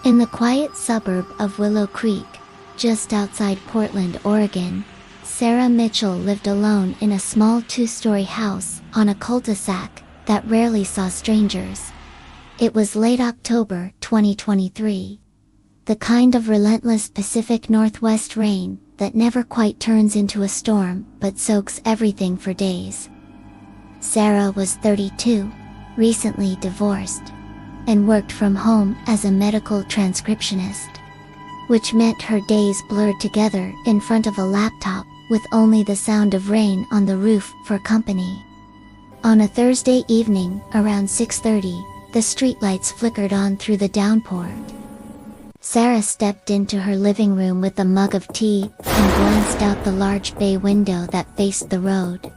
In the quiet suburb of Willow Creek, just outside Portland, Oregon, Sarah Mitchell lived alone in a small two-story house on a cul-de-sac that rarely saw strangers. It was late October 2023. The kind of relentless Pacific Northwest rain that never quite turns into a storm but soaks everything for days. Sarah was 32, recently divorced, and worked from home as a medical transcriptionist, which meant her days blurred together in front of a laptop with only the sound of rain on the roof for company. On a Thursday evening, around 6:30, the streetlights flickered on through the downpour. Sarah stepped into her living room with a mug of tea and glanced out the large bay window that faced the road.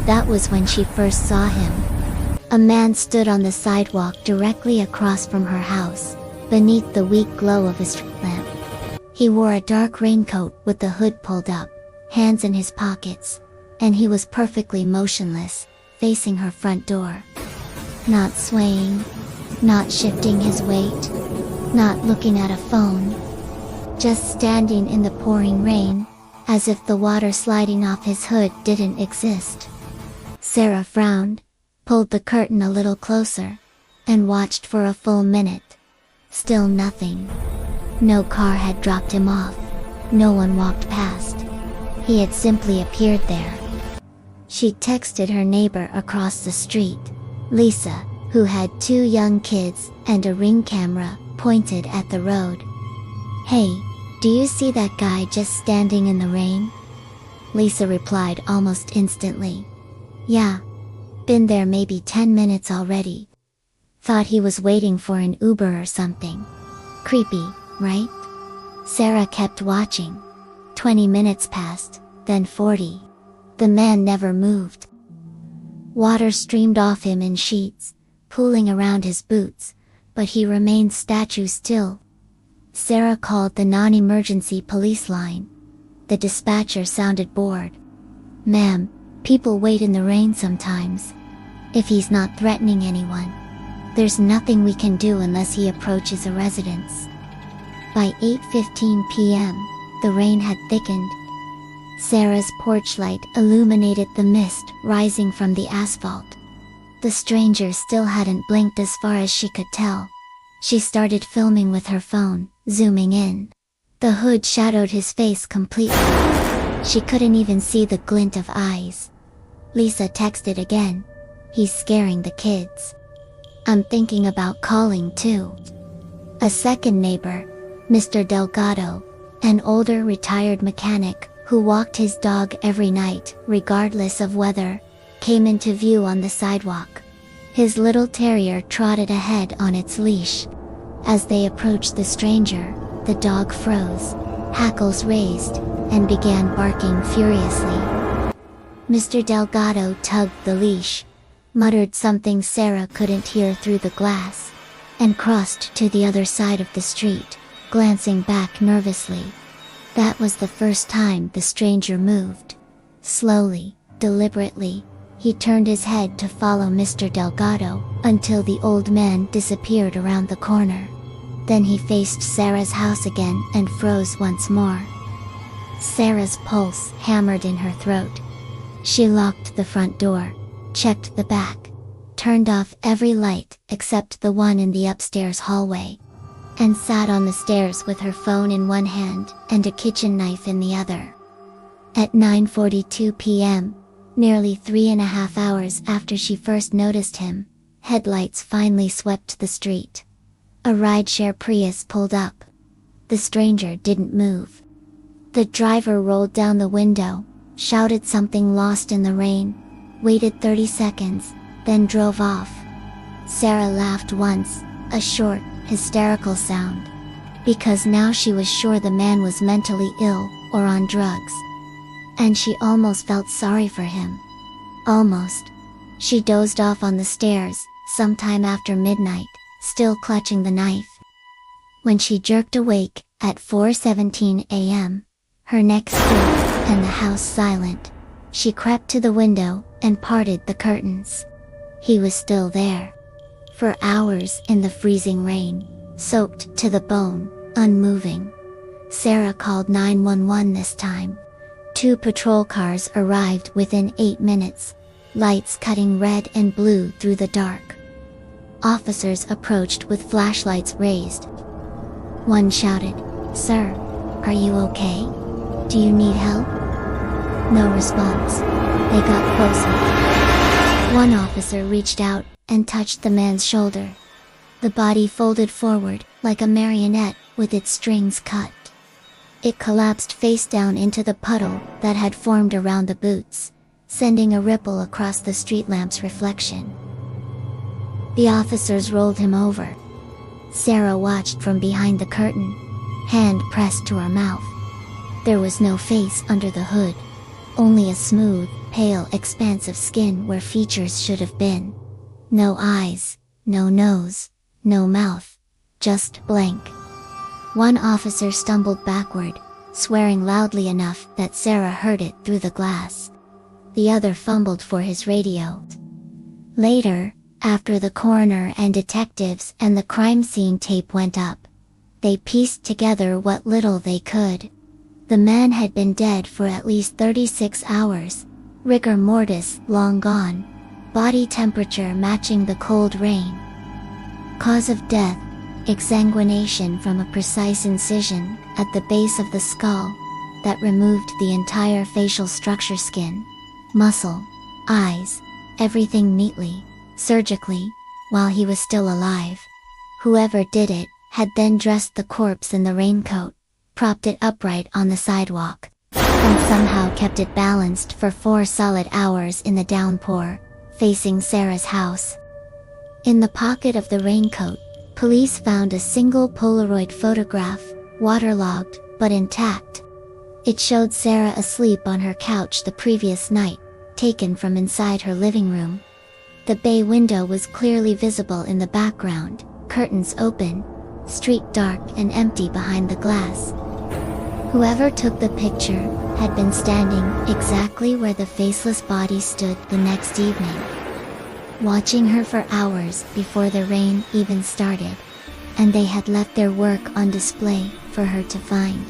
That was when she first saw him. A man stood on the sidewalk directly across from her house, beneath the weak glow of a street lamp. He wore a dark raincoat with the hood pulled up, hands in his pockets, and he was perfectly motionless, facing her front door. Not swaying, not shifting his weight, not looking at a phone. Just standing in the pouring rain, as if the water sliding off his hood didn't exist. Sarah frowned, pulled the curtain a little closer, and watched for a full minute. Still nothing. No car had dropped him off. No one walked past. He had simply appeared there. She texted her neighbor across the street, Lisa, who had 2 young kids and a Ring camera pointed at the road. "Hey, do you see that guy just standing in the rain?" Lisa replied almost instantly. "Yeah. Been there maybe 10 minutes already. Thought he was waiting for an Uber or something. Creepy, right?" Sarah kept watching. 20 minutes passed, then 40. The man never moved. Water streamed off him in sheets, pooling around his boots, but he remained statue still. Sarah called the non-emergency police line. The dispatcher sounded bored. "Ma'am, people wait in the rain sometimes. If he's not threatening anyone, there's nothing we can do unless he approaches a residence." By 8:15 p.m., the rain had thickened. Sarah's porch light illuminated the mist rising from the asphalt. The stranger still hadn't blinked as far as she could tell. She started filming with her phone, zooming in. The hood shadowed his face completely. She couldn't even see the glint of eyes. Lisa texted again. "He's scaring the kids. I'm thinking about calling too." A second neighbor, Mr. Delgado, an older retired mechanic who walked his dog every night, regardless of weather, came into view on the sidewalk. His little terrier trotted ahead on its leash. As they approached the stranger, the dog froze, hackles raised, and began barking furiously. Mr. Delgado tugged the leash, muttered something Sarah couldn't hear through the glass, and crossed to the other side of the street, glancing back nervously. That was the first time the stranger moved. Slowly, deliberately, he turned his head to follow Mr. Delgado until the old man disappeared around the corner. Then he faced Sarah's house again and froze once more. Sarah's pulse hammered in her throat. She locked the front door, checked the back, turned off every light except the one in the upstairs hallway, and sat on the stairs with her phone in one hand and a kitchen knife in the other. At 9:42 p.m., nearly 3.5 hours after she first noticed him, headlights finally swept the street. A rideshare Prius pulled up. The stranger didn't move. The driver rolled down the window, shouted something lost in the rain, waited 30 seconds, then drove off. Sarah laughed once, a short, hysterical sound, because now she was sure the man was mentally ill or on drugs. And she almost felt sorry for him. Almost. She dozed off on the stairs, sometime after midnight, still clutching the knife. When she jerked awake, at 4:17 a.m., her neck still, and the house silent, she crept to the window and parted the curtains. He was still there. For hours in the freezing rain, soaked to the bone, unmoving. Sarah called 911 this time. 2 patrol cars arrived within 8 minutes, lights cutting red and blue through the dark. Officers approached with flashlights raised. One shouted, "Sir, are you okay? Do you need help?" No response. They got closer. One officer reached out and touched the man's shoulder. The body folded forward, like a marionette, with its strings cut. It collapsed face down into the puddle that had formed around the boots, sending a ripple across the street lamp's reflection. The officers rolled him over. Sarah watched from behind the curtain, hand pressed to her mouth. There was no face under the hood, only a smooth, pale expanse of skin where features should have been. No eyes, no nose, no mouth, just blank. One officer stumbled backward, swearing loudly enough that Sarah heard it through the glass. The other fumbled for his radio. Later, after the coroner and detectives and the crime scene tape went up, they pieced together what little they could. The man had been dead for at least 36 hours, rigor mortis long gone, body temperature matching the cold rain. Cause of death: exsanguination from a precise incision at the base of the skull that removed the entire facial structure: skin, muscle, eyes, everything neatly, surgically, while he was still alive. Whoever did it had then dressed the corpse in the raincoat, propped it upright on the sidewalk, and somehow kept it balanced for 4 solid hours in the downpour, facing Sarah's house. In the pocket of the raincoat, police found a single Polaroid photograph, waterlogged but intact. It showed Sarah asleep on her couch the previous night, taken from inside her living room. The bay window was clearly visible in the background, curtains open, street dark and empty behind the glass. Whoever took the picture had been standing exactly where the faceless body stood the next evening, watching her for hours before the rain even started, and they had left their work on display for her to find.